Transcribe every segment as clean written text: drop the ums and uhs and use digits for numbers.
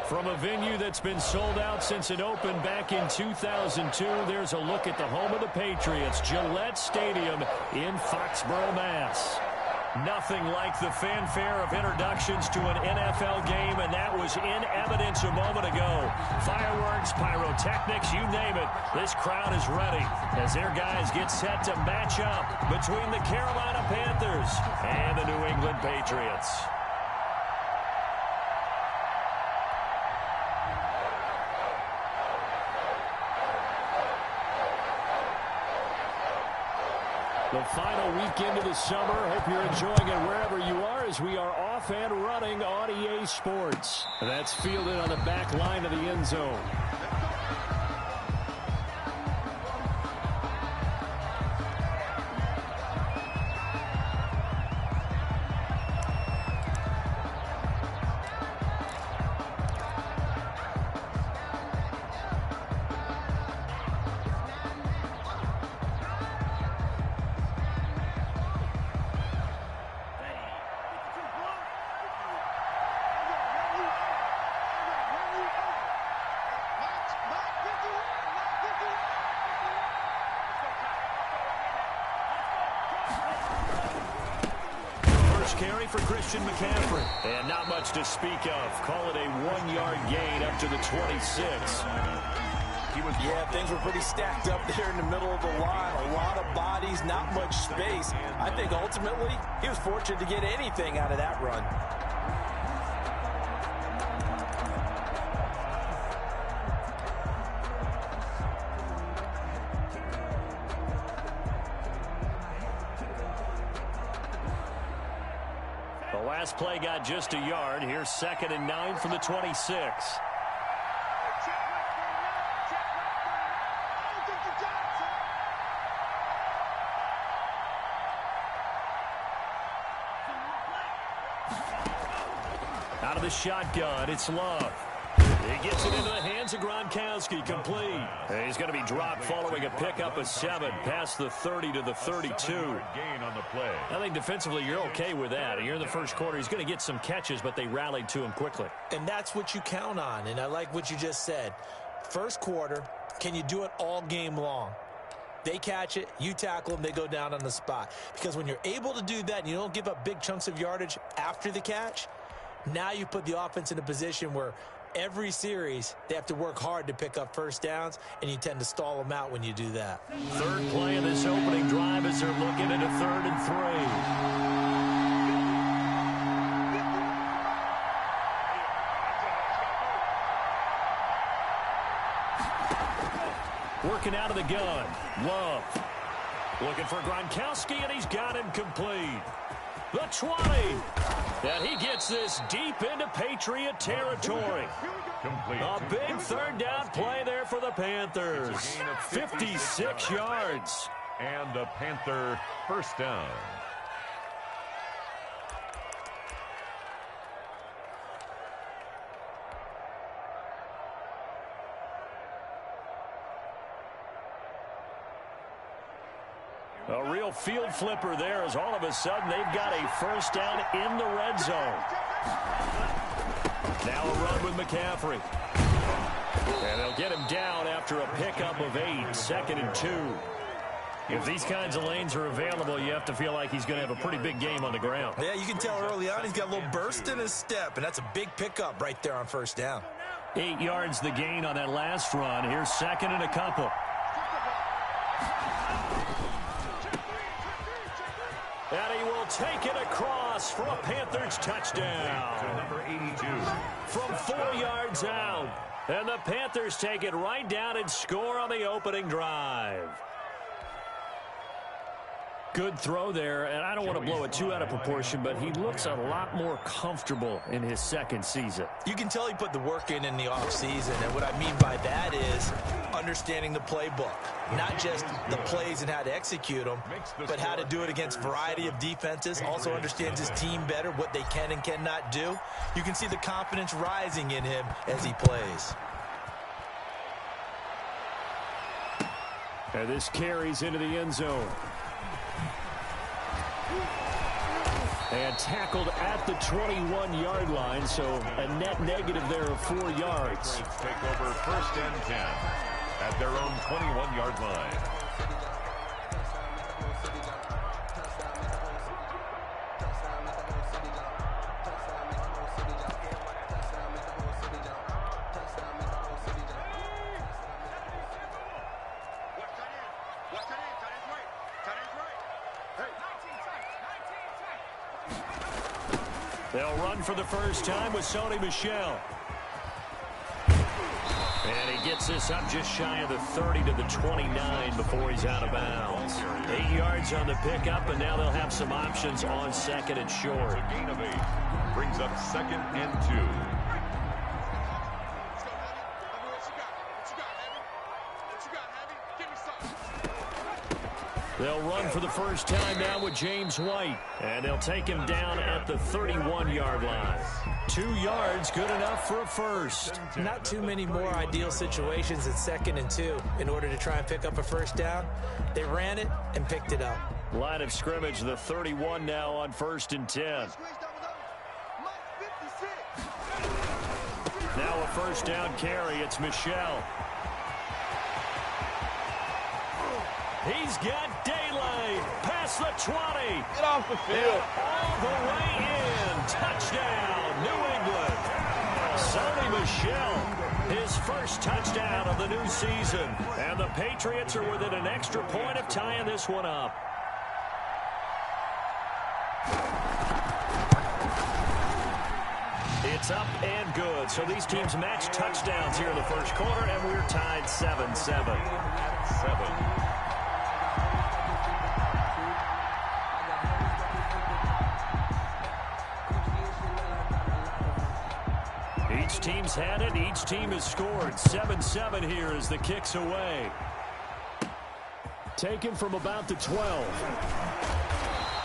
From a venue that's been sold out since it opened back in 2002, there's a look at the home of the Patriots, Gillette Stadium in Foxborough, Mass. Nothing like the fanfare of introductions to an NFL game, and that was in evidence a moment ago. Fireworks, pyrotechnics, you name it. This crowd is ready as their guys get set to match up between the Carolina Panthers and the New England Patriots. The final weekend of the summer. Hope you're enjoying it wherever you are as we are off and running on EA Sports. That's fielded on the back line of the end zone. Carry for Christian McCaffrey. And not much to speak of. Call it a 1-yard gain up to the 26. Yeah, things were pretty stacked up there in the middle of the line. A lot of bodies, not much space. I think ultimately he was fortunate to get anything out of that run. The last play got just a yard. Here's 2nd and 9 from the 26. Out of the shotgun, it's Love. He gets it into the hands of Gronkowski, complete. And he's going to be dropped following a pickup of 7 past the 30 to the 32. I think defensively you're okay with that. You're in the first quarter. He's going to get some catches, but they rallied to him quickly. And that's what you count on, and I like what you just said. First quarter, can you do it all game long? They catch it, you tackle them, they go down on the spot. Because when you're able to do that and you don't give up big chunks of yardage after the catch, now you put the offense in a position where every series, they have to work hard to pick up first downs, and you tend to stall them out when you do that. Third play of this opening drive as they're looking at a 3rd and 3. Working out of the gun. Love. Looking for Gronkowski, and he's got him complete. The 20. And he gets this deep into Patriot territory. A big 3rd down play there for the Panthers. 56 yards. And a Panther first down. A real field flipper there as all of a sudden they've got a first down in the red zone. Now a run with McCaffrey. And they'll get him down after a pickup of 8, 2nd and 2. If these kinds of lanes are available, you have to feel like he's going to have a pretty big game on the ground. Yeah, you can tell early on he's got a little burst in his step, and that's a big pickup right there on first down. 8 yards the gain on that last run. Here's 2nd and a couple. And he will take it across for a Panthers touchdown. To number 82. From 4 yards out. And the Panthers take it right down and score on the opening drive. Good throw there, and I don't want to blow it too out of proportion, but he looks a lot more comfortable in his 2nd season. You can tell he put the work in the offseason, and what I mean by that is understanding the playbook. Not just the plays and how to execute them, but how to do it against a variety of defenses. Also understands his team better, what they can and cannot do. You can see the confidence rising in him as he plays. And this carries into the end zone. And tackled at the 21-yard line, so a net negative there of 4 yards. Take over 1st and 10 at their own 21-yard line. They'll run for the first time with Sony Michel. And he gets this up just shy of the 30 to the 29 before he's out of bounds. 8 yards on the pickup, and now they'll have some options on 2nd and short. A gain of 8 brings up 2nd and 2. They'll run for the first time now with James White, and they'll take him down at the 31-yard line. 2 yards, good enough for a first. Not too many more ideal situations at 2nd and 2 in order to try and pick up a first down. They ran it and picked it up. Line of scrimmage, the 31 now on 1st and 10. Now a first down carry, it's Michel. He's got daylight past the 20. Get off the field. All the way in. Touchdown, New England. Sony Michel, his first touchdown of the new season. And the Patriots are within an extra point of tying this one up. It's up and good. So these teams match touchdowns here in the first quarter, and we're tied 7-7. 7. Each team's had it. Each team has scored. 7-7 here as the kick's away. Taken from about the 12.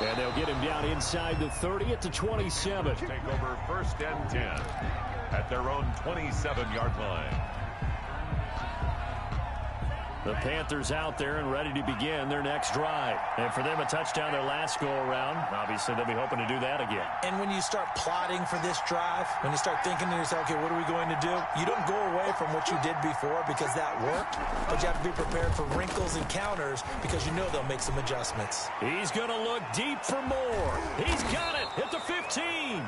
And they'll get him down inside the 30 at the 27. Take over 1st and 10 at their own 27-yard line. The Panthers out there and ready to begin their next drive. And for them, a touchdown their last go-around. Obviously, they'll be hoping to do that again. And when you start plotting for this drive, when you start thinking to yourself, okay, what are we going to do? You don't go away from what you did before because that worked, but you have to be prepared for wrinkles and counters because you know they'll make some adjustments. He's going to look deep for more. He's got it at the 15.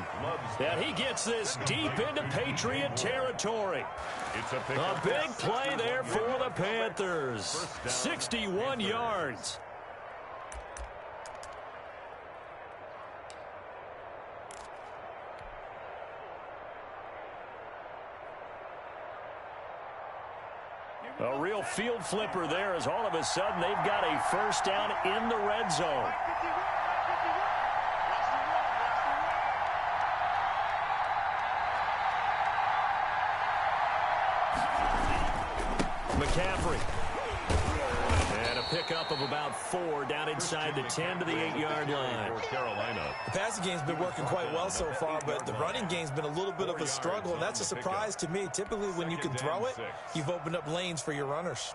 And he gets this deep into Patriot territory. It's a big play there for the Panthers. 61 yards. A real field flipper there as all of a sudden they've got a first down in the red zone. McCaffrey. And a pickup of about 4 down inside the 10 to the 8-yard line. Carolina. The passing game's been working quite well so far, but the running game's been a little bit of a struggle, and that's a surprise to me. Typically, when you can throw it, you've opened up lanes for your runners.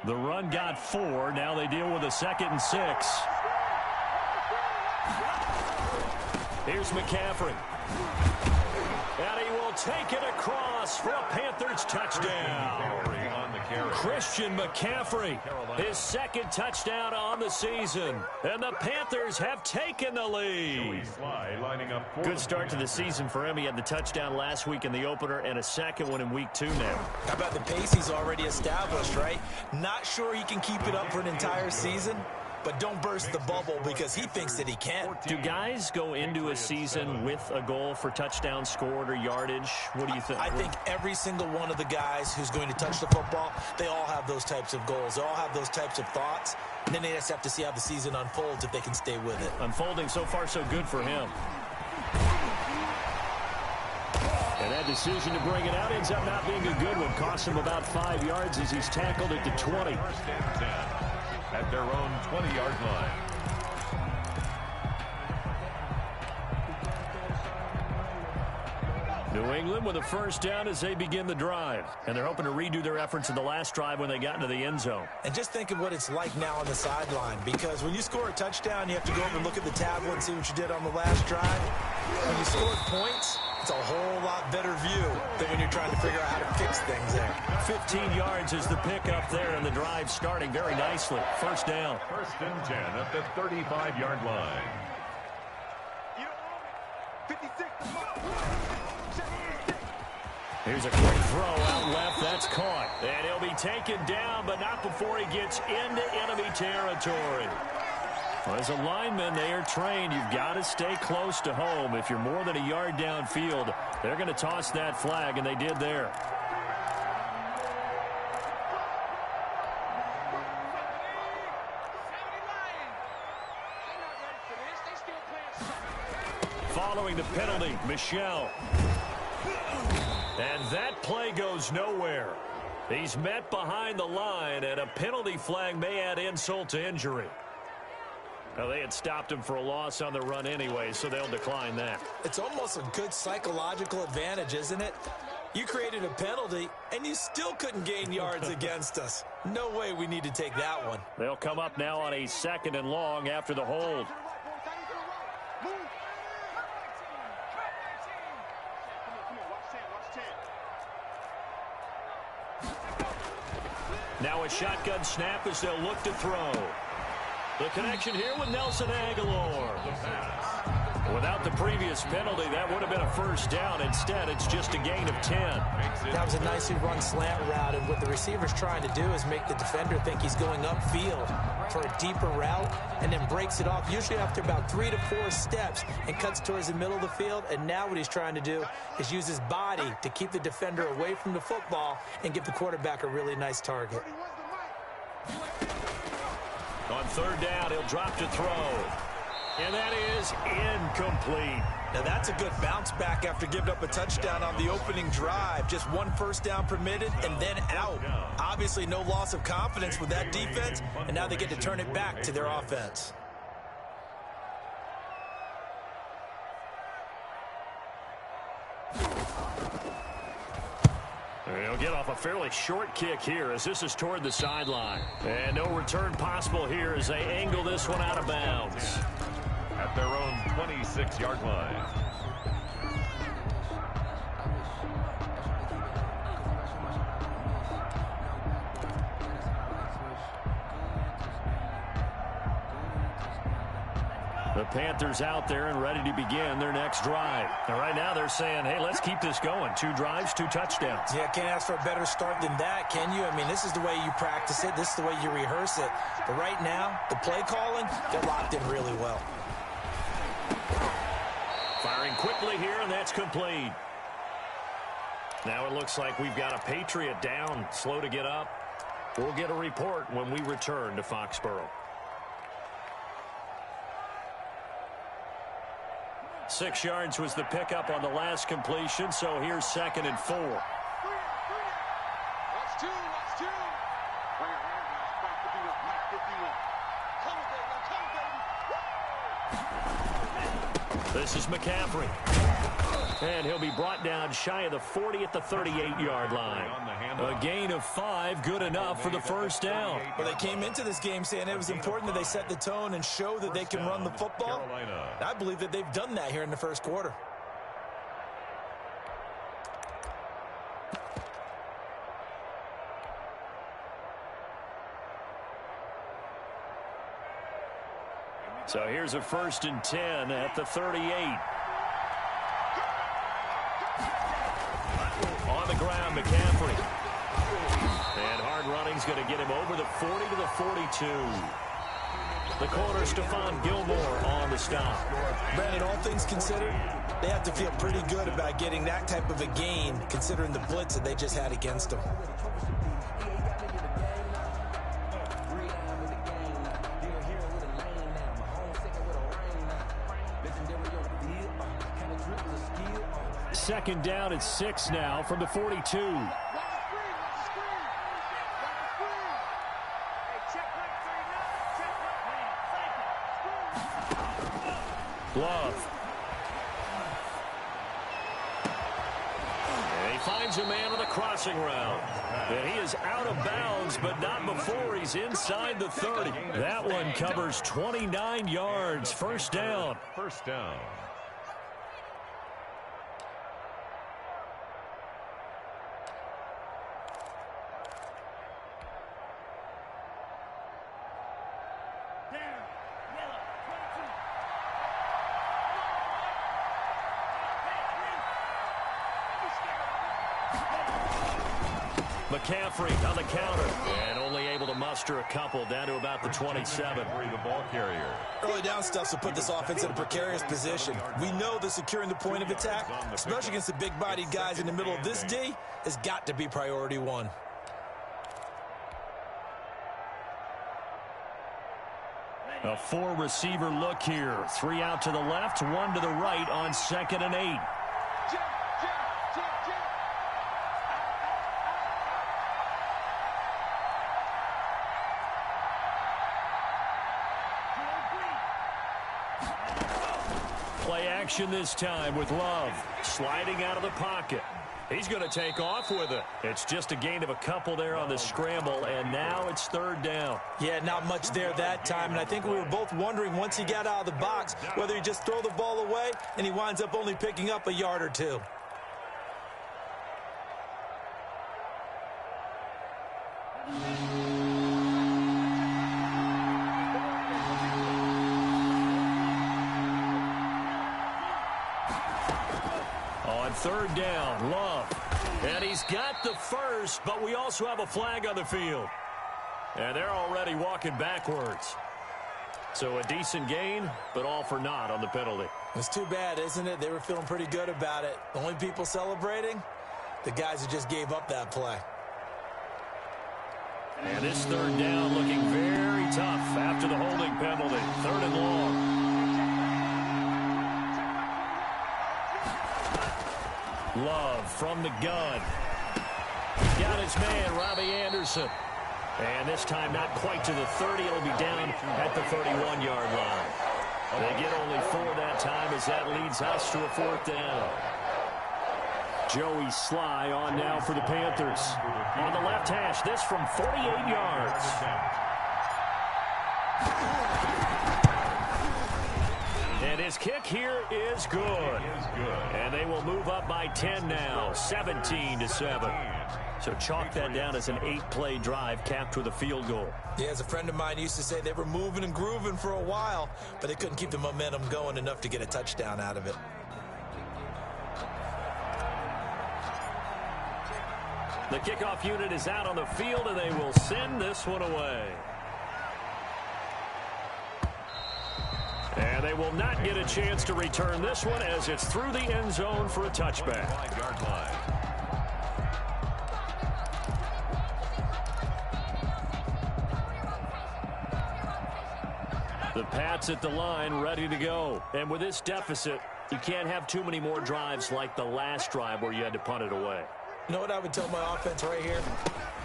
The run got 4. Now they deal with a 2nd and 6. Here's McCaffrey. And he will take it across for a Panthers touchdown. Christian McCaffrey, his 2nd touchdown on the season. And the Panthers have taken the lead. Good start to the season for him. He had the touchdown last week in the opener and a 2nd one in week 2 now. How about the pace he's already established, right? Not sure he can keep it up for an entire season, but don't burst the bubble because he thinks that he can. Do guys go into a season with a goal for touchdown scored or yardage? What do you think? I think every single one of the guys who's going to touch the football, they all have those types of goals. They all have those types of thoughts. And then they just have to see how the season unfolds if they can stay with it. Unfolding so far so good for him. And that decision to bring it out ends up not being a good one. Costs him about 5 yards as he's tackled at the 20. 1st and 10 at their own 20-yard line. New England with a first down as they begin the drive. And they're hoping to redo their efforts in the last drive when they got into the end zone. And just think of what it's like now on the sideline, because when you score a touchdown, you have to go over and look at the tablet and see what you did on the last drive. When you scored points, it's a whole lot better view than when you're trying to figure out how to fix things there. 15 yards is the pickup there, and the drive starting very nicely. First down. First and 10 at the 35-yard line. 56. Here's a quick throw out left. That's caught. And he'll be taken down, but not before he gets into enemy territory. Well, as a lineman, they are trained. You've got to stay close to home. If you're more than a yard downfield, they're going to toss that flag, and they did there. Following the penalty, Michel. And that play goes nowhere. He's met behind the line, and a penalty flag may add insult to injury. Now, they had stopped him for a loss on the run anyway, so they'll decline that. It's almost a good psychological advantage, isn't it? You created a penalty, and you still couldn't gain yards against us. No way we need to take that one. They'll come up now on a 2nd and long after the hold. Now a shotgun snap as they'll look to throw. The connection here with Nelson Aguilar. Without the previous penalty, that would have been a first down. Instead, it's just a gain of 10. That was a nicely run slant route, and what the receiver's trying to do is make the defender think he's going upfield for a deeper route, and then breaks it off, usually after about 3 to 4 steps, and cuts towards the middle of the field. And now what he's trying to do is use his body to keep the defender away from the football and give the quarterback a really nice target. On 3rd down, he'll drop to throw. And that is incomplete. Now that's a good bounce back after giving up a touchdown on the opening drive. Just 1 first down permitted and then out. Obviously no loss of confidence with that defense, and now they get to turn it back to their offense. He'll get off a fairly short kick here as this is toward the sideline. And no return possible here as they angle this one out of bounds. At their own 26-yard line. The Panthers out there and ready to begin their next drive. And right now they're saying, hey, let's keep this going. 2 drives, 2 touchdowns. Yeah, can't ask for a better start than that, can you? I mean, this is the way you practice it. This is the way you rehearse it. But right now, the play calling, they're locked in really well. Firing quickly here, and that's complete. Now it looks like we've got a Patriot down, slow to get up. We'll get a report when we return to Foxborough. 6 yards was the pickup on the last completion, so here's 2nd and 4. Watch two. Bring it right now. Spike 51. Mike 51. Come, baby. This is McCaffrey. And he'll be brought down shy of the 40 at the 38-yard line. A gain of 5, good enough for the first down. Well, they came into this game saying it was important that they set the tone and show that they can run the football. I believe that they've done that here in the first quarter. So here's a 1st and 10 at the 38. On the ground, McCaffrey. And hard running's going to get him over the 40 to the 42. The corner, Stephon Gilmore on the stop. Brandon, all things considered, they have to feel pretty good about getting that type of a gain, considering the blitz that they just had against them. Second down at 6 now from the 42. Love. finds a man on the crossing route. And he is out of bounds, but not before he's inside the 30. That one covers 29 yards. First down. First down. McCaffrey on the counter and only able to muster a couple down to about the 27. The ball carrier. Early down stuff will put this offense in a precarious position. We know that securing the point of attack, especially against the big-bodied guys in the middle of this D, has got to be priority one. A four-receiver look here. 3 out to the left, 1 to the right on 2nd and 8. Play action this time with Love sliding out of the pocket. He's going to take off with it. It's just a gain of a couple there on the scramble, and now it's 3rd down. Yeah, not much there that time, and I think we were both wondering once he got out of the box whether he just throw the ball away, and he winds up only picking up a yard or two. On 3rd down, Love. And he's got the first, but we also have a flag on the field. And they're already walking backwards. So a decent gain, but all for naught on the penalty. It's too bad, isn't it? They were feeling pretty good about it. The only people celebrating, the guys who just gave up that play. And this 3rd down looking very tough after the holding penalty. 3rd and long. Love from the gun. Got his man, Robbie Anderson. And this time not quite to the 30. It'll be down at the 31-yard line. They get only 4 that time as that leads us to a 4th down. Joey Sly on now for the Panthers. On the left hash, this from 48 yards. And his kick here is good. And they will move up by 10 now, 17-7. So chalk that down as an 8-play drive capped with a field goal. Yeah, as a friend of mine used to say, they were moving and grooving for a while, but they couldn't keep the momentum going enough to get a touchdown out of it. The kickoff unit is out on the field, and they will send this one away. And they will not get a chance to return this one as it's through the end zone for a touchback. 5-yard line. The Pats at the line, ready to go. And with this deficit, you can't have too many more drives like the last drive where you had to punt it away. You know what I would tell my offense right here?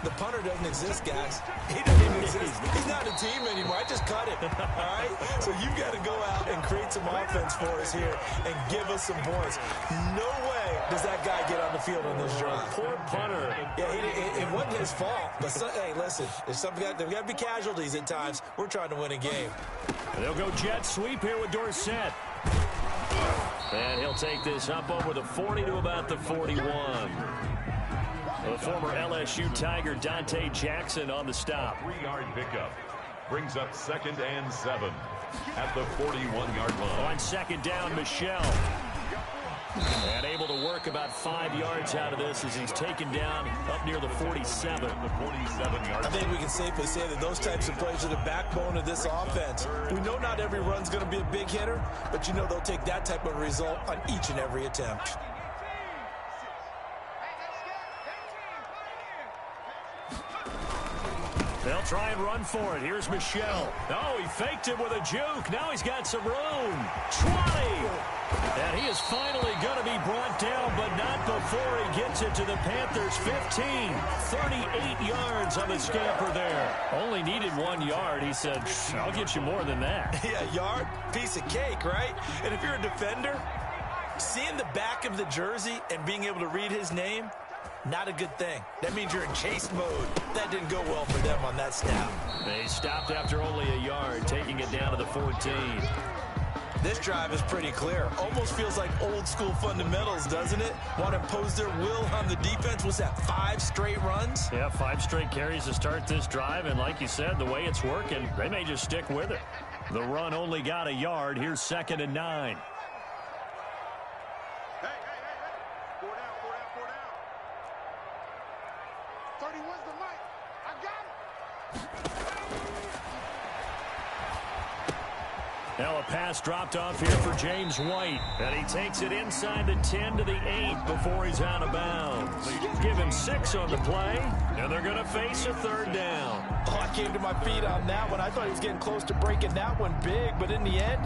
The punter doesn't exist, guys. He doesn't even exist. He's not a team anymore. I just cut him, all right? So you've got to go out and create some offense for us here and give us some points. No way does that guy get on the field on this drive. Poor punter. Yeah, it wasn't his fault. But, hey, listen, there's got to be casualties at times. We're trying to win a game. And they'll go jet sweep here with Dorsett. And he'll take this up over the 40 to about the 41. The former LSU Tiger Dante Jackson on the stop. 3-yard pickup brings up 2nd and 7 at the 41-yard line. On 2nd down, Michel. And able to work about 5 yards out of this as he's taken down up near the 47. The 47-yard. I think we can safely say that those types of plays are the backbone of this offense. We know not every run's going to be a big hitter, but you know they'll take that type of result on each and every attempt. They'll try and run for it. Here's Michel. Oh, he faked it with a juke. Now he's got some room. 20. And he is finally going to be brought down, but not before he gets it to the Panthers' 15. 38 yards on the scamper there. Only needed 1 yard. He said, I'll get you more than that. Yeah, yard, piece of cake, right? And if you're a defender, seeing the back of the jersey and being able to read his name, Not a good thing. That means you're in chase mode. That didn't go well for them on that snap. They stopped after only a yard, taking it down to the 14. This drive is pretty clear. Almost feels like old school fundamentals, doesn't it? Want to impose their will on the defense. Was that 5 straight runs? Yeah, 5 straight carries to start this drive, and like you said, the way it's working, they may just stick with it. The run only got a yard. Here's 2nd and 9. Hey. 4 down. 31's the mic. I got it. Now a pass dropped off here for James White. And he takes it inside the 10 to the 8 before he's out of bounds. Give him 6 on the play, and they're going to face a 3rd down. Oh, I came to my feet on that one. I thought he was getting close to breaking that one big, but in the end,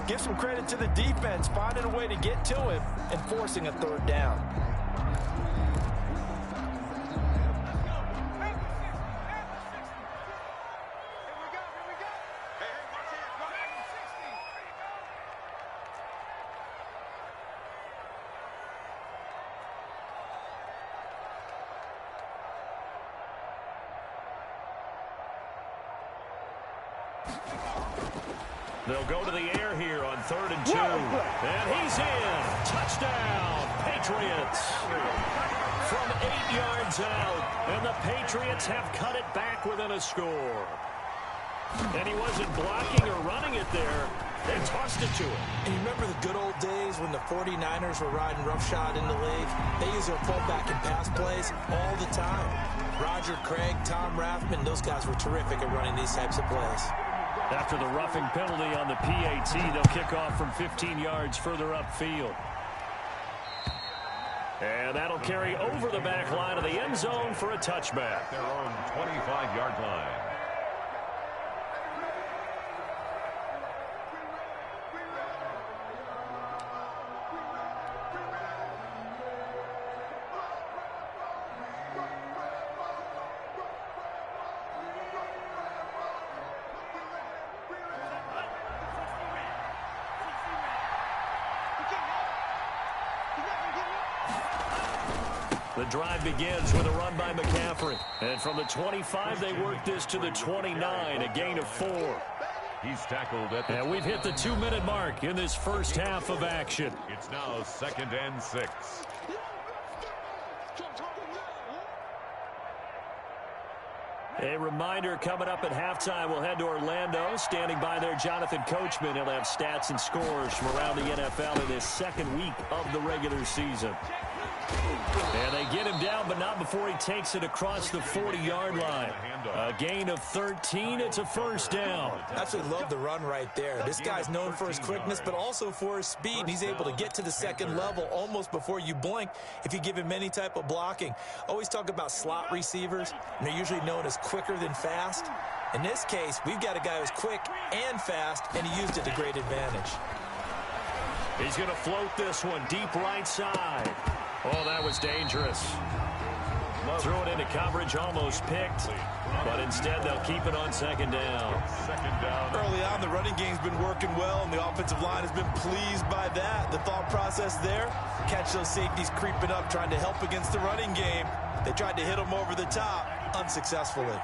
give some credit to the defense, finding a way to get to him and forcing a 3rd down. They'll go to the air here on 3rd and 2. And he's in. Touchdown, Patriots. From 8 yards out. And the Patriots have cut it back within a score. And he wasn't blocking or running it there. They tossed it to him. And you remember the good old days when the 49ers were riding roughshod in the league? They used their fullback in pass plays all the time. Roger Craig, Tom Rathman, those guys were terrific at running these types of plays. After the roughing penalty on the PAT, they'll kick off from 15 yards further upfield. And that'll carry over the back line of the end zone for a touchback. Their own 25-yard line. The drive begins with a run by McCaffrey. And from the 25, they work this to the 29, a gain of 4. He's tackled at the... And we've hit the 2-minute mark in this first half of action. It's now 2nd and 6. A reminder, coming up at halftime, we'll head to Orlando. Standing by there, Jonathan Coachman. He'll have stats and scores from around the NFL in this 2nd week of the regular season. And they get him down, but not before he takes it across the 40-yard line. A gain of 13. It's a 1st down. Absolutely love the run right there. This guy's known for his quickness, but also for his speed. He's able to get to the 2nd level almost before you blink if you give him any type of blocking. Always talk about slot receivers, and they're usually known as quicker than fast. In this case, we've got a guy who's quick and fast, and he used it to great advantage. He's going to float this one deep right side. Oh, that was dangerous. Threw it into coverage, almost picked, but instead they'll keep it on 2nd down. Early on, the running game's been working well, and the offensive line has been pleased by that. The thought process there, catch those safeties creeping up, trying to help against the running game. They tried to hit them over the top, unsuccessfully.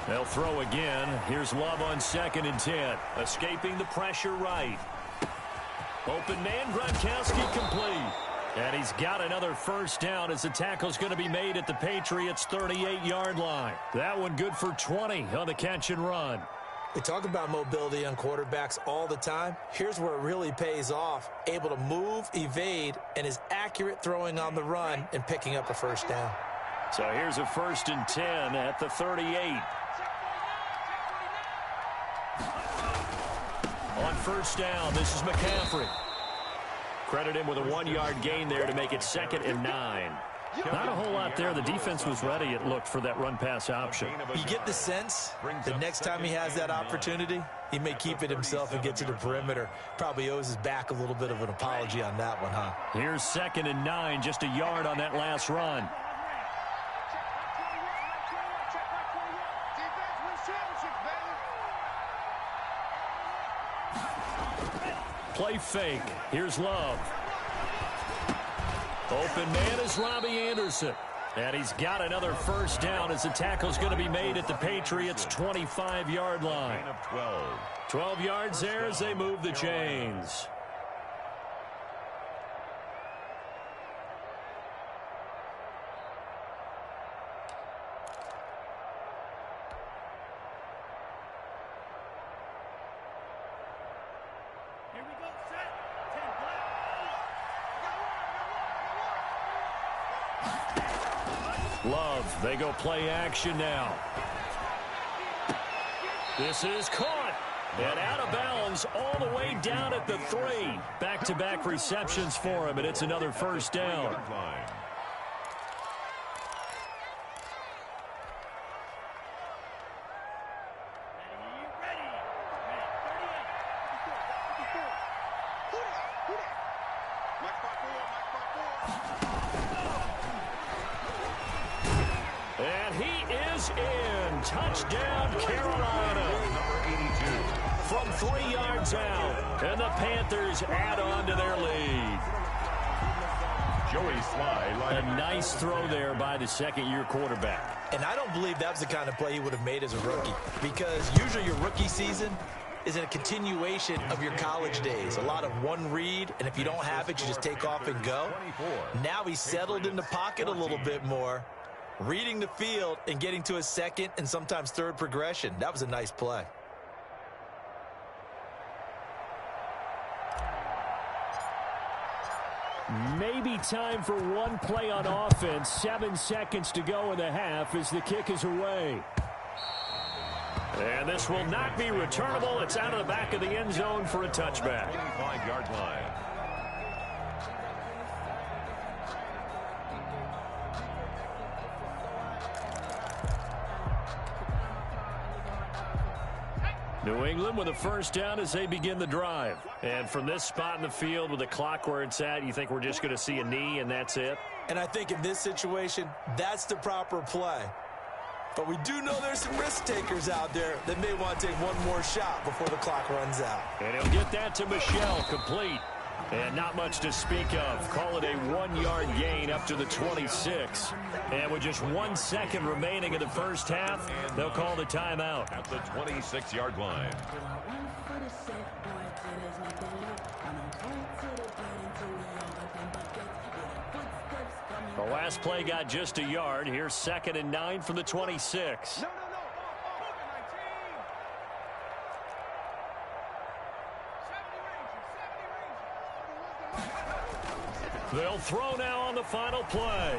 They'll throw again. Here's Love on 2nd and 10. Escaping the pressure right. Open man, Gronkowski complete. And he's got another 1st down as the tackle's going to be made at the Patriots' 38-yard line. That one good for 20 on the catch and run. We talk about mobility on quarterbacks all the time. Here's where it really pays off. Able to move, evade, and is accurate throwing on the run and picking up a 1st down. So here's a 1st and 10 at the 38. On 1st down, this is McCaffrey. Credit him with a 1-yard gain there to make it 2nd and 9. Not a whole lot there. The defense was ready, it looked, for that run-pass option. You get the sense the next time he has that opportunity, he may keep it himself and get to the perimeter. Probably owes his back a little bit of an apology on that one, huh? Here's 2nd and 9, just a yard on that last run. Play fake. Here's Love. Open man is Robbie Anderson. And he's got another first down as the tackle's going to be made at the Patriots' 25-yard line. 12 yards there as they move the chains. Love, they go play action now. This is caught. And out of bounds all the way down at the 3. Back-to-back receptions for him, and it's another first down. And he is in. Touchdown, Carolina. From 3 yards out. And the Panthers add on to their lead. Joey Sly. A nice throw there by the second-year quarterback. And I don't believe that was the kind of play he would have made as a rookie. Because usually your rookie season is a continuation of your college days. A lot of one read, and if you don't have it, you just take off and go. Now he's settled in the pocket a little bit more, reading the field and getting to his second and sometimes third progression. That was a nice play. Maybe time for one play on offense. 7 seconds to go in the half as the kick is away. And this will not be returnable. It's out of the back of the end zone for a touchback. 25-yard line. New England with a first down as they begin the drive. And from this spot in the field with the clock where it's at, you think we're just going to see a knee and that's it? And I think in this situation, that's the proper play. But we do know there's some risk takers out there that may want to take one more shot before the clock runs out. And he'll get that to Michel, complete. And not much to speak of. Call it a 1-yard gain up to the 26. And with just 1 second remaining in the first half, they'll call the timeout. At the 26-yard line. The last play got just a yard. Here's 2nd and 9 from the 26. They'll throw now on the final play.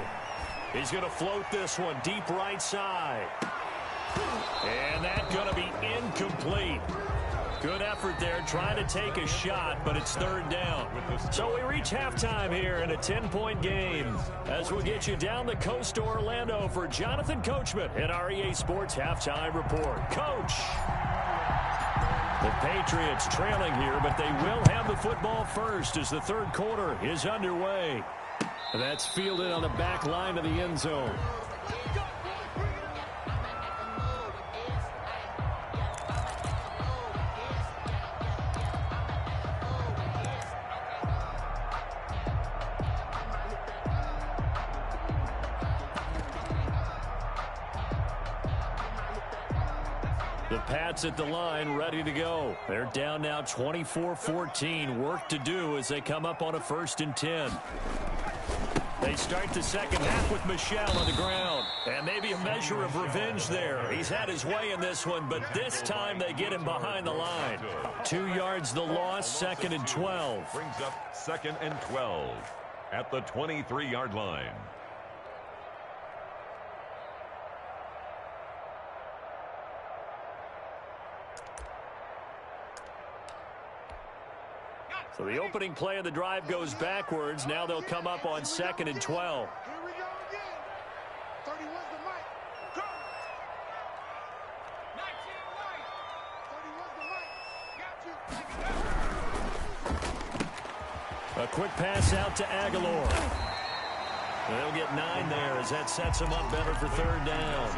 He's going to float this one deep right side. And that's going to be incomplete. Good effort there trying to take a shot, but it's 3rd down. So we reach halftime here in a 10-point game. As we'll get you down the coast to Orlando for Jonathan Coachman at our EA Sports Halftime Report. Coach! The Patriots trailing here, but they will have the football first as the 3rd quarter is underway. And that's fielded on the back line of the end zone. The Pats at the line, ready to go. They're down now 24-14. Work to do as they come up on a 1st and 10. They start the second half with Michel on the ground. And maybe a measure of revenge there. He's had his way in this one, but this time they get him behind the line. 2 yards the loss, 2nd and 12. Brings up 2nd and 12 at the 23-yard line. So the opening play of the drive goes backwards. Now they'll come up on 2nd and 12. Here we go again. 31's the mic. Go. 19 right. 31's the mic. Got you. A quick pass out to Aguilar. They'll get 9 there as that sets them up better for 3rd down.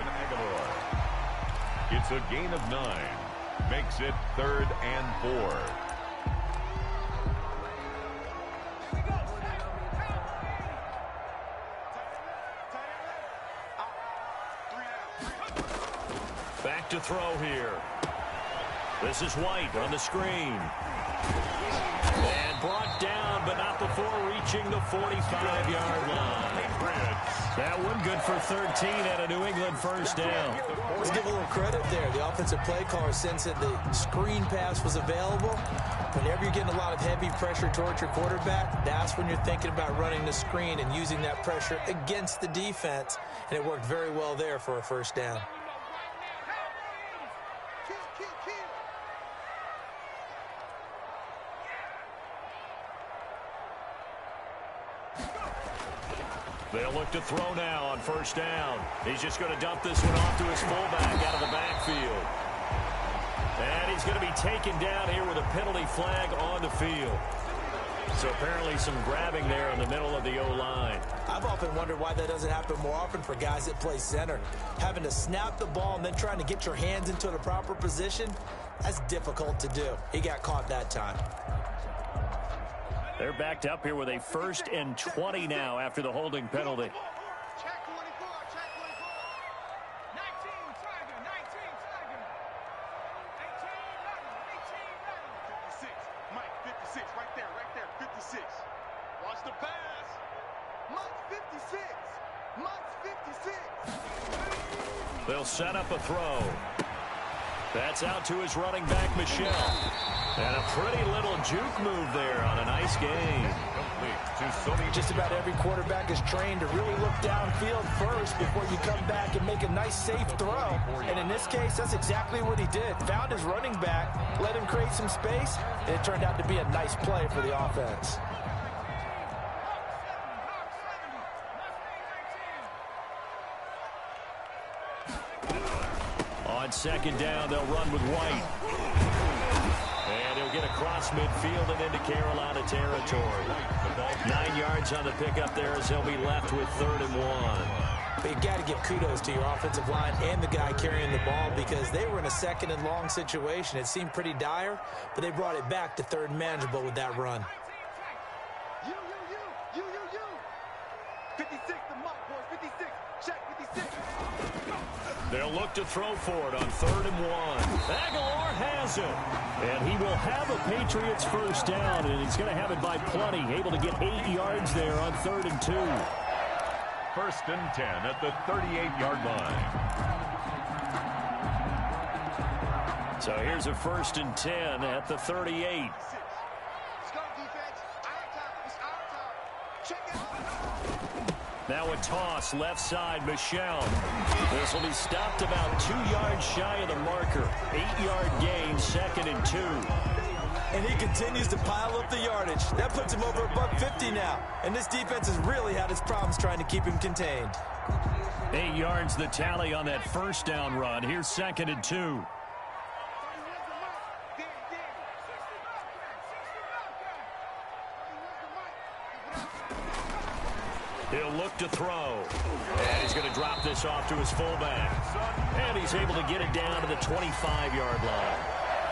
It's a gain of 9. Makes it 3rd and 4. Back to throw here. This is White on the screen. And brought down, but not before reaching the 45-yard line. That one good for 13 at a New England first down. Let's give a little credit there. The offensive play caller sensed that the screen pass was available. Whenever you're getting a lot of heavy pressure towards your quarterback, that's when you're thinking about running the screen and using that pressure against the defense. And it worked very well there for a first down. They'll look to throw now on first down. He's just going to dump this one off to his fullback out of the backfield. And he's going to be taken down here with a penalty flag on the field. So apparently some grabbing there in the middle of the O-line. I've often wondered why that doesn't happen more often for guys that play center. Having to snap the ball and then trying to get your hands into the proper position, that's difficult to do. He got caught that time. They're backed up here with a 1st and 20 now after the holding penalty. Check 24, check 24. 19, Tiger, 19, Tiger. 18, Tiger, 18, Tiger. 56, Mike, 56, right there, 56. Watch the pass. Mike's 56. Mike's 56. They'll set up a throw. That's out to his running back, Michelle. And a pretty little juke move there on a nice game. Just about every quarterback is trained to really look downfield first before you come back and make a nice, safe throw. And in this case, that's exactly what he did. Found his running back, let him create some space, and it turned out to be a nice play for the offense. On second down, they'll run with White. And he'll get across midfield and into Carolina territory. 9 yards on the pickup there as he'll be left with 3rd and 1. But you got to give kudos to your offensive line and the guy carrying the ball because they were in a 2nd and long situation. It seemed pretty dire, but they brought it back to 3rd and manageable with that run. You. 56, the Mike boys, 56. Check 56. They'll look to throw for it on 3rd and 1. Aguilar has it. And he will have a Patriots first down, and he's going to have it by plenty. Able to get 8 yards there on 3rd and 2. 1st and 10 at the 38-yard line. So here's a 1st and 10 at the 38. Let's go, defense. Our time. It's our time. Check it. Now a toss left side, Michelle. This will be stopped about 2 yards shy of the marker. 8-yard gain, 2nd and 2. And he continues to pile up the yardage. That puts him over $150 now. And this defense has really had its problems trying to keep him contained. 8 yards the tally on that first down run. Here's 2nd and 2. He'll look to throw. And he's going to drop this off to his fullback. And he's able to get it down to the 25-yard line.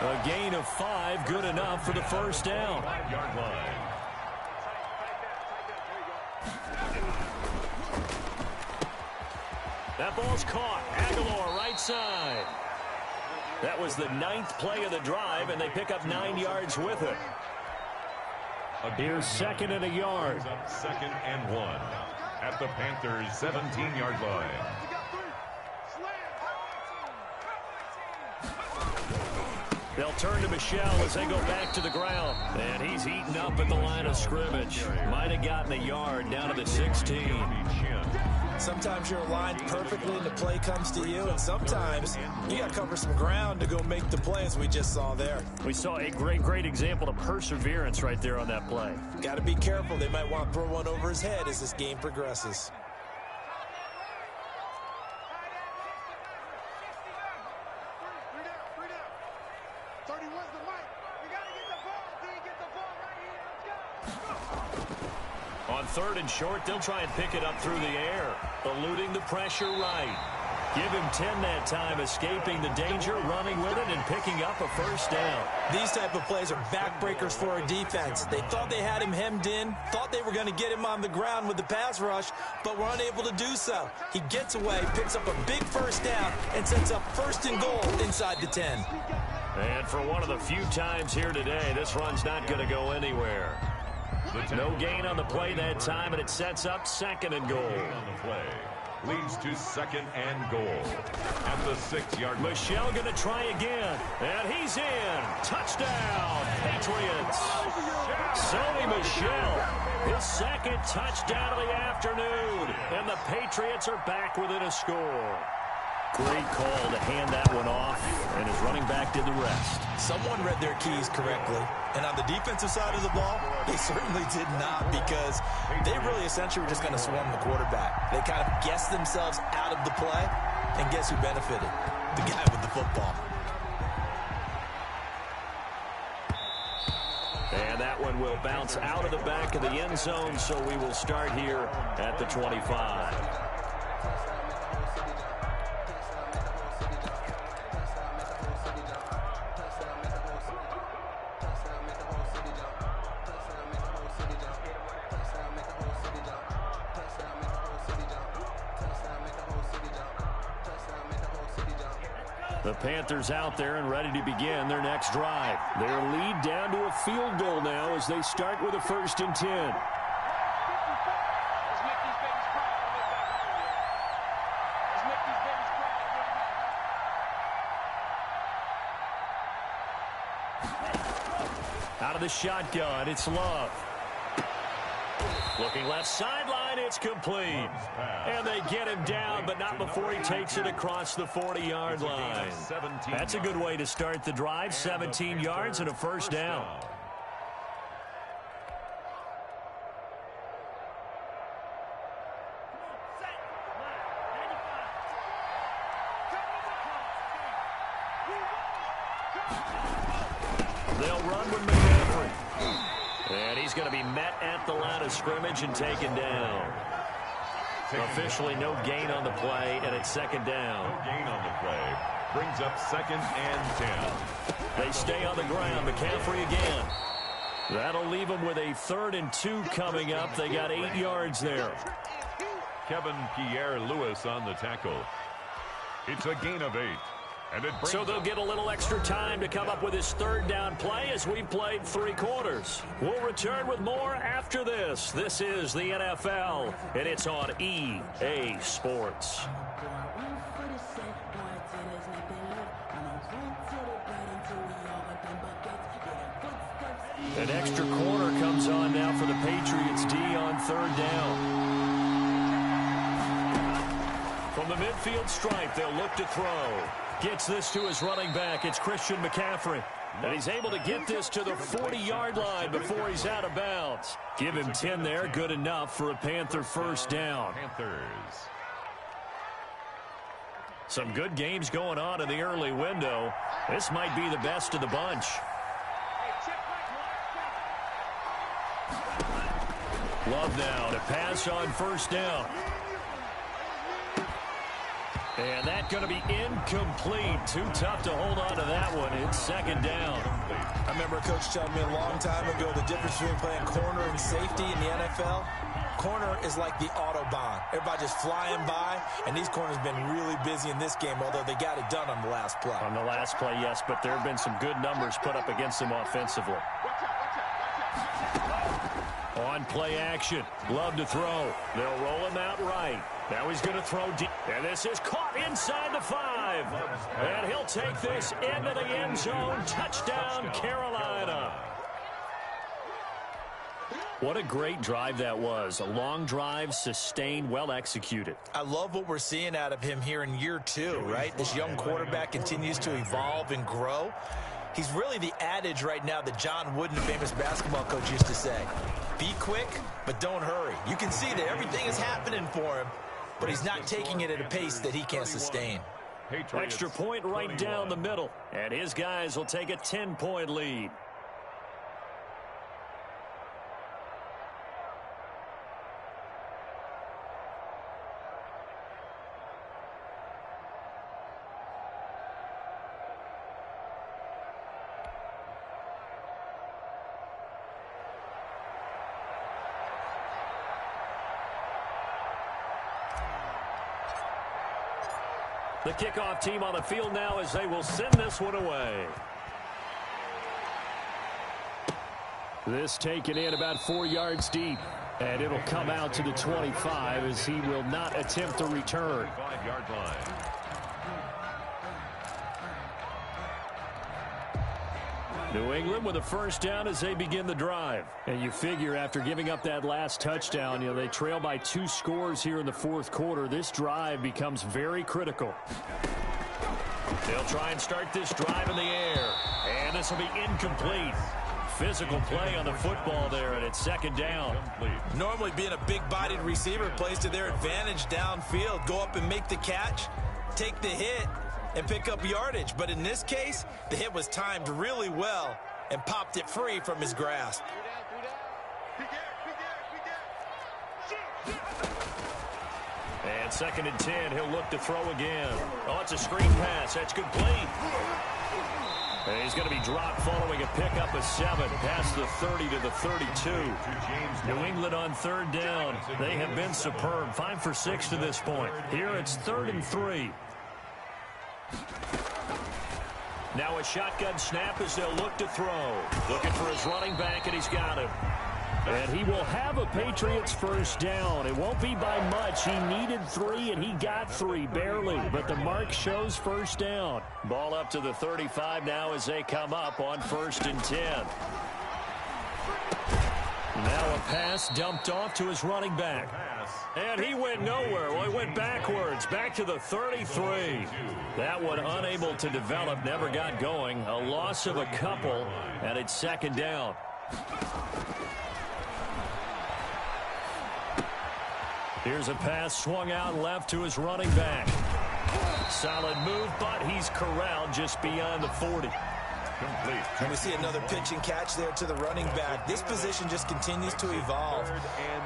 A gain of 5, good enough for the first down. 5-yard line. That ball's caught. Aguilar right side. That was the 9th play of the drive, and they pick up 9 yards with it. Here's 2nd and a yard. 2nd and 1 at the Panthers' 17-yard line. They'll turn to Michelle as they go back to the ground. And he's eaten up at the line of scrimmage. Might have gotten a yard down to the 16. Sometimes you're aligned perfectly and the play comes to you, and sometimes you got to cover some ground to go make the play, as we just saw there. We saw a great example of perseverance right there on that play. Got to be careful. They might want to throw one over his head as this game progresses. On 3rd and short, they'll try and pick it up through the air. Eluding the pressure right. Give him 10 that time, escaping the danger, running with it, and picking up a first down. These type of plays are backbreakers for a defense. They thought they had him hemmed in, thought they were going to get him on the ground with the pass rush, but were unable to do so. He gets away, picks up a big first down, and sets up 1st and goal inside the 10. And for one of the few times here today, this run's not going to go anywhere. No gain on the play that time, and it sets up 2nd and goal. On the play leads to 2nd and goal at the 6-yard line. Michel going to try again, and he's in. Touchdown, Patriots. Sony Michel, his 2nd touchdown of the afternoon, and the Patriots are back within a score. Great call to hand that one off, and his running back did the rest. Someone read their keys correctly, and on the defensive side of the ball, they certainly did not, because they really essentially were just going to swarm the quarterback. They kind of guessed themselves out of the play, and guess who benefited? The guy with the football. And that one will bounce out of the back of the end zone, so we will start here at the 25. The Panthers out there and ready to begin their next drive. Their lead down to a field goal now as they start with a 1st and 10. Out of the shotgun, it's Love. Looking left sideline, it's complete. And they get him down, but not before he takes it across the 40-yard line. That's a good way to start the drive, 17 yards and a first down. They'll run with McCaffrey. And he's going to be met at the line of scrimmage and taken down. Officially no gain on the play, and it's 2nd down. No gain on the play. Brings up 2nd and 10. They stay on the ground. McCaffrey again. That'll leave them with a 3rd and 2 coming up. They got 8 yards there. Kevin Pierre-Louis on the tackle. It's a gain of 8. So they'll get a little extra time to come up with his 3rd down play as we've played 3 quarters. We'll return with more after this. This is the NFL, and it's on EA Sports. An extra corner comes on now for the Patriots D on 3rd down. From the midfield stripe, they'll look to throw. Gets this to his running back. It's Christian McCaffrey. And he's able to get this to the 40-yard line before he's out of bounds. Give him 10 there. Good enough for a Panther first down. Panthers. Some good games going on in the early window. This might be the best of the bunch. Love now to pass on 1st down. And that's going to be incomplete. Too tough to hold on to that one. It's 2nd down. I remember a coach telling me a long time ago the difference between playing corner and safety in the NFL. Corner is like the Autobahn. Everybody just flying by, and these corners have been really busy in this game, although they got it done on the last play. On the last play, yes, but there have been some good numbers put up against them offensively. On play action. Love to throw. They'll roll him out right. Now he's going to throw deep. And this is caught inside the 5. And he'll take this into the end zone. Touchdown, Carolina. What a great drive that was. A long drive, sustained, well executed. I love what we're seeing out of him here in year 2, right? This young quarterback continues to evolve and grow. He's really the adage right now that John Wooden, the famous basketball coach, used to say. Be quick, but don't hurry. You can see that everything is happening for him, but he's not taking it at a pace that he can't sustain. Extra point right down the middle, and his guys will take a 10-point lead. The kickoff team on the field now as they will send this one away. This taken in about 4 yards deep. And it'll come out to the 25 as he will not attempt to return. 5-yard line. New England with a first down as they begin the drive. And you figure after giving up that last touchdown, they trail by 2 scores here in the fourth quarter. This drive becomes very critical. They'll try and start this drive in the air. And this will be incomplete. Physical play on the football there, and it's second down. Normally being a big-bodied receiver plays to their advantage downfield. Go up and make the catch, take the hit, and pick up yardage. But in this case, the hit was timed really well and popped it free from his grasp. And second and 10, he'll look to throw again. Oh, it's a screen pass. That's complete. And he's going to be dropped following a pickup of 7 past the 30 to the 32. New England on third down. They have been superb. 5 for 6 to this point. Here it's 3rd and 3. Now a shotgun snap as they'll look to throw. Looking for his running back, and he's got him. And he will have a Patriots first down. It won't be by much. He needed 3, and he got 3, barely. But the mark shows first down. Ball up to the 35 now as they come up on 1st and 10. Now a pass dumped off to his running back. And he went nowhere. Well, he went backwards, back to the 33. That one unable to develop, never got going. A loss of a couple, and it's second down. Here's a pass swung out left to his running back. Solid move, but he's corralled just beyond the 40. Complete. And we see another pitch and catch there to the running back. This position just continues to evolve.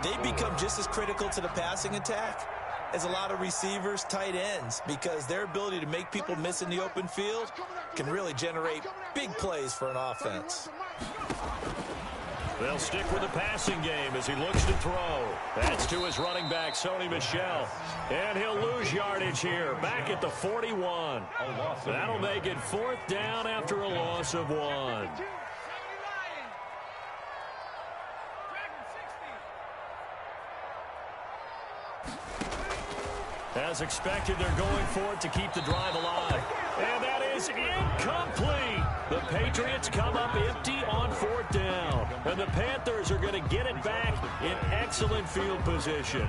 They become just as critical to the passing attack as a lot of receivers, tight ends, because their ability to make people miss in the open field can really generate big plays for an offense. They'll stick with the passing game as he looks to throw. That's to his running back, Sony Michel. And he'll lose yardage here, back at the 41. That'll make it 4th down after a loss of 1. As expected, they're going for it to keep the drive alive. And that is incomplete. The Patriots come up empty on 4th down. And the Panthers are going to get it back in excellent field position.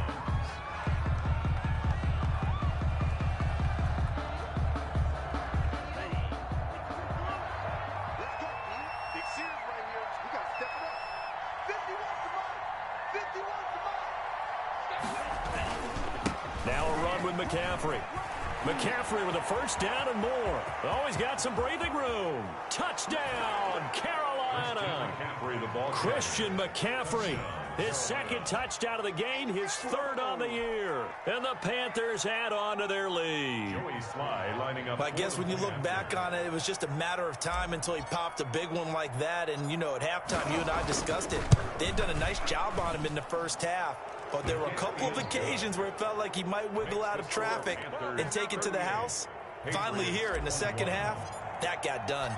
Now a run with McCaffrey. McCaffrey with a first down and more. Always got some breathing room. Touchdown, Carolina. Christian McCaffrey. His 2nd touchdown of the game, his 3rd on the year. And the Panthers add on to their lead. I guess when you look back on it, it was just a matter of time until he popped a big one like that. And, at halftime, you and I discussed it. They had done a nice job on him in the first half. But there were a couple of occasions where it felt like he might wiggle out of traffic and take it to the house. Finally here in the second half, that got done.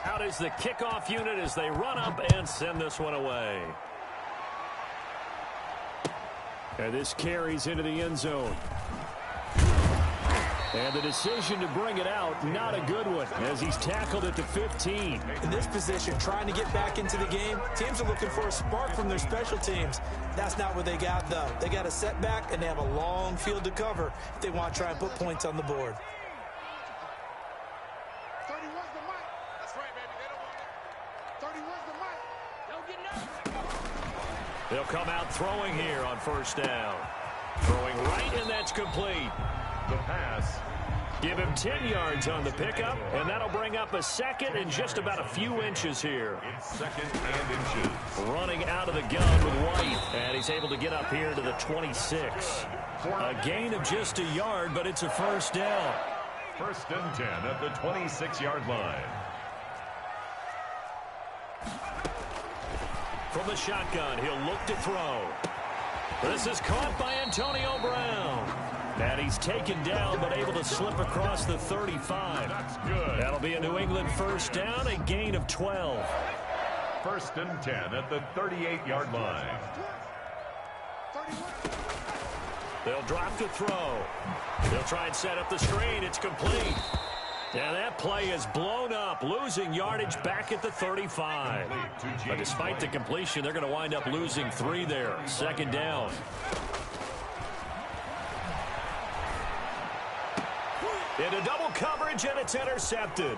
Out is the kickoff unit as they run up and send this one away. And this carries into the end zone. And the decision to bring it out, not a good one, as he's tackled at the 15. In this position, trying to get back into the game, teams are looking for a spark from their special teams. That's not what they got, though. They got a setback, and they have a long field to cover if they want to try and put points on the board. 31's the mic. That's right, baby. They don't want it. 31's the mic. Don't get nothing. They'll come out throwing here on first down. Throwing right, and that's complete. The pass. Give him 10 yards on the pickup, and that'll bring up a 2nd and just about a few inches here. It's 2nd and inches. Running out of the gun with White, and he's able to get up here to the 26. A gain of just a yard, but it's a first down. 1st and 10 at the 26-yard line. From the shotgun, he'll look to throw. This is caught by Antonio Brown. And he's taken down, but able to slip across the 35. That's good. That'll be a New England first down, a gain of 12. 1st and 10 at the 38-yard line. They'll drop to throw. They'll try and set up the screen. It's complete. And that play is blown up, losing yardage back at the 35. But despite the completion, they're going to wind up losing 3 there. 2nd down. Into double coverage, and it's intercepted.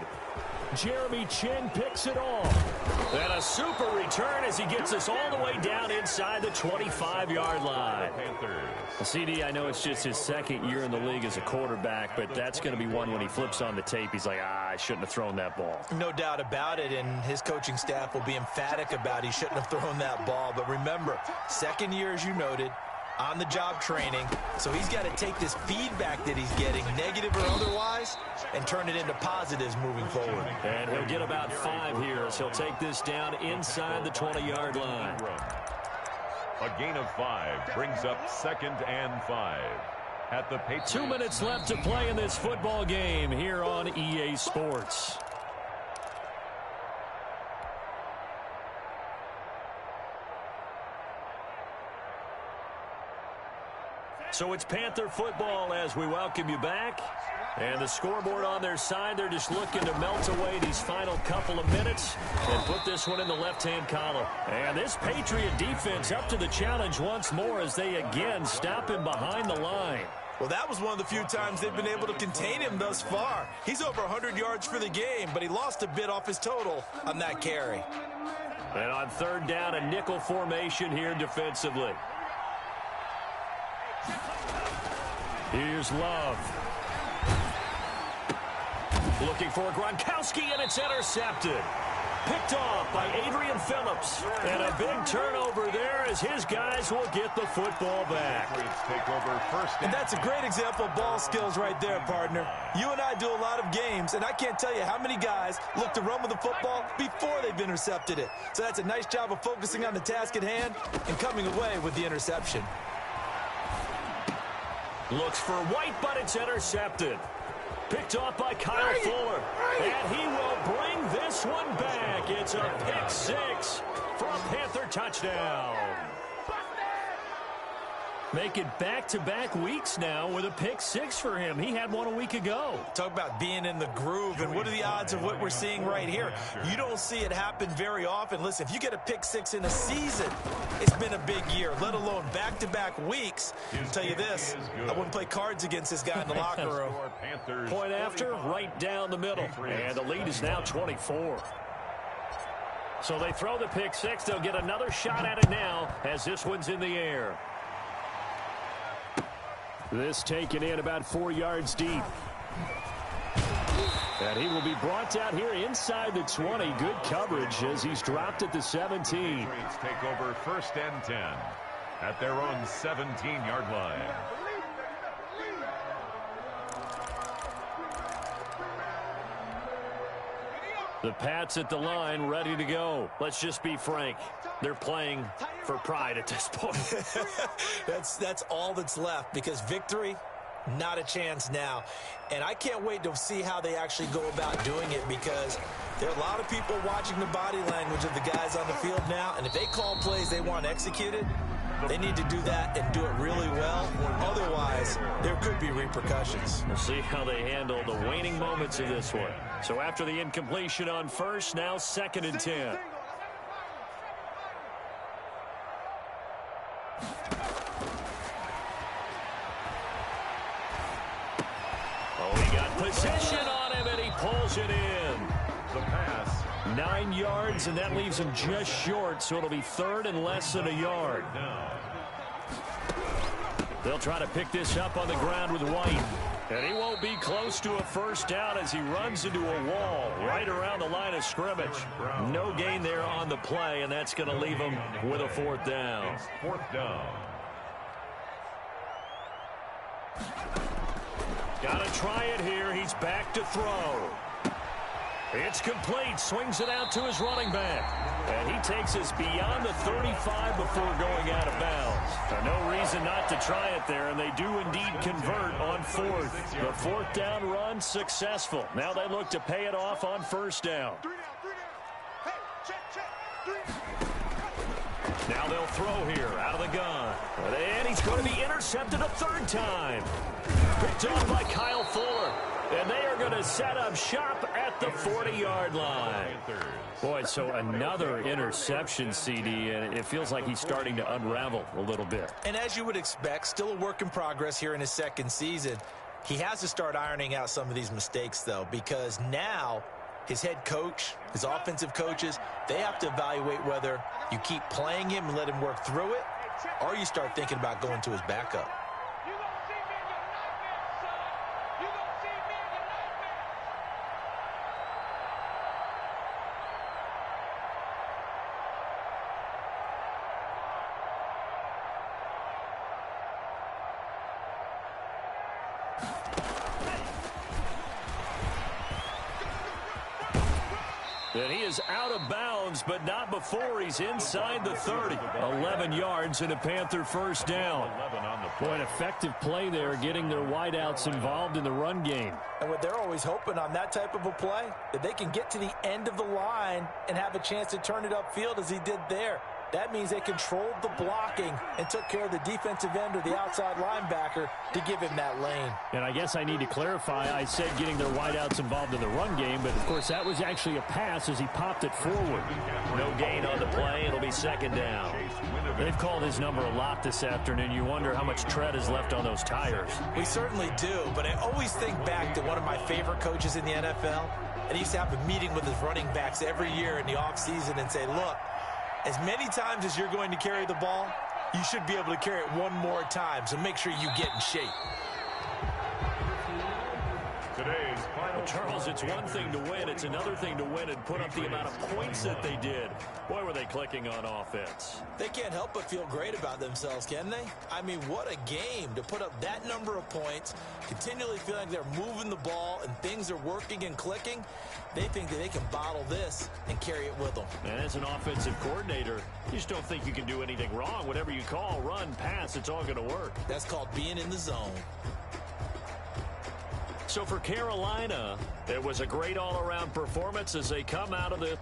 Jeremy Chin picks it off. And a super return as he gets us all the way down inside the 25-yard line. CD, I know it's just his 2nd year in the league as a quarterback, but that's going to be one when he flips on the tape. He's like, I shouldn't have thrown that ball. No doubt about it, and his coaching staff will be emphatic about he shouldn't have thrown that ball. But remember, 2nd year, as you noted, on-the-job training, so he's got to take this feedback that he's getting, negative or otherwise, and turn it into positives moving forward. And he'll get about 5 here as he'll take this down inside the 20-yard line. A gain of 5 brings up 2nd and 5 at the Patriots. 2 minutes left to play in this football game here on EA Sports. So it's Panther football as we welcome you back. And the scoreboard on their side, they're just looking to melt away these final couple of minutes and put this one in the left-hand column. And this Patriot defense up to the challenge once more as they again stop him behind the line. Well, that was one of the few times they've been able to contain him thus far. He's over 100 yards for the game, but he lost a bit off his total on that carry. And on 3rd down, a nickel formation here defensively. Here's Love. Looking for Gronkowski, and it's intercepted. Picked off by Adrian Phillips. And a big turnover there as his guys will get the football back. Take over 1st And that's a great example of ball skills right there, partner. You and I do a lot of games, and I can't tell you how many guys look to run with the football before they've intercepted it. So that's a nice job of focusing on the task at hand and coming away with the interception. Looks for White, but it's intercepted. Picked off by Kyle Fuller. And he will bring this one back. It's a pick 6 for a Panther touchdown. Make it back-to-back weeks now with a pick 6 for him. He had one a week ago. Talk about being in the groove, and what are the odds of what we're seeing right here? You don't see it happen very often. Listen, if you get a pick 6 in a season, it's been a big year, let alone back-to-back weeks. I'll tell you this, I wouldn't play cards against this guy in the locker room. Point after, right down the middle. And the lead is now 24. So they throw the pick 6. They'll get another shot at it now as this one's in the air. This taken in about 4 yards deep. And he will be brought down here inside the 20. Good coverage as he's dropped at the 17. Patriots take over 1st and 10 at their own 17-yard line. The Pats at the line, ready to go. Let's just be frank. They're playing for pride at this point. That's all that's left, because victory, not a chance now. And I can't wait to see how they actually go about doing it, because there are a lot of people watching the body language of the guys on the field now, and if they call plays they want executed, they need to do that and do it really well. Otherwise, there could be repercussions. We'll see how they handle the waning moments of this one. So after the incompletion on 1st, now 2nd and 10. Oh, he got possession on him, and he pulls it in. The pass. 9 yards, and that leaves him just short, so it'll be 3rd and less than a yard. They'll try to pick this up on the ground with White. And he won't be close to a first down as he runs into a wall right around the line of scrimmage. No gain there on the play, and that's going to leave him with a 4th down. 4th down. Got to try it here. He's back to throw. It's complete. Swings it out to his running back. And he takes us beyond the 35 before going out of bounds. No reason not to try it there, and they do indeed convert on fourth. The fourth down run successful. Now they look to pay it off on first down. Hey, check. Now they'll throw here out of the gun. And he's going to be intercepted a third time. Picked off by Kyle Fuller. And they are going to set up shop at the 40-yard line. Boy, so another interception, CD, and it feels like he's starting to unravel a little bit. And as you would expect, still a work in progress here in his second season. He has to start ironing out some of these mistakes, though, because now his head coach, his offensive coaches, they have to evaluate whether you keep playing him and let him work through it, or you start thinking about going to his backup. And he is out of bounds, but not before he's inside the 30. 11 yards and a Panther first down. Boy, an effective play there, getting their wideouts involved in the run game. And what they're always hoping on that type of a play, that they can get to the end of the line and have a chance to turn it upfield as he did there. That means they controlled the blocking and took care of the defensive end or the outside linebacker to give him that lane. And I guess I need to clarify, I said getting their wideouts involved in the run game, but of course that was actually a pass as he popped it forward. No gain on the play. It'll be second down. They've called his number a lot this afternoon. You wonder how much tread is left on those tires. We certainly do, but I always think back to one of my favorite coaches in the NFL, and he used to have a meeting with his running backs every year in the offseason and say, look, as many times as you're going to carry the ball, you should be able to carry it one more time, so make sure you get in shape. Today's final. Charles, it's one thing to win. It's another thing to win and put up the amount of points that they did. Boy, were they clicking on offense. They can't help but feel great about themselves, can they? I mean, what a game to put up that number of points, continually feeling like they're moving the ball and things are working and clicking. They think that they can bottle this and carry it with them. And as an offensive coordinator, you just don't think you can do anything wrong. Whatever you call, run, pass, it's all going to work. That's called being in the zone. So for Carolina, it was a great all-around performance as they come out of the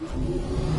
Tiger.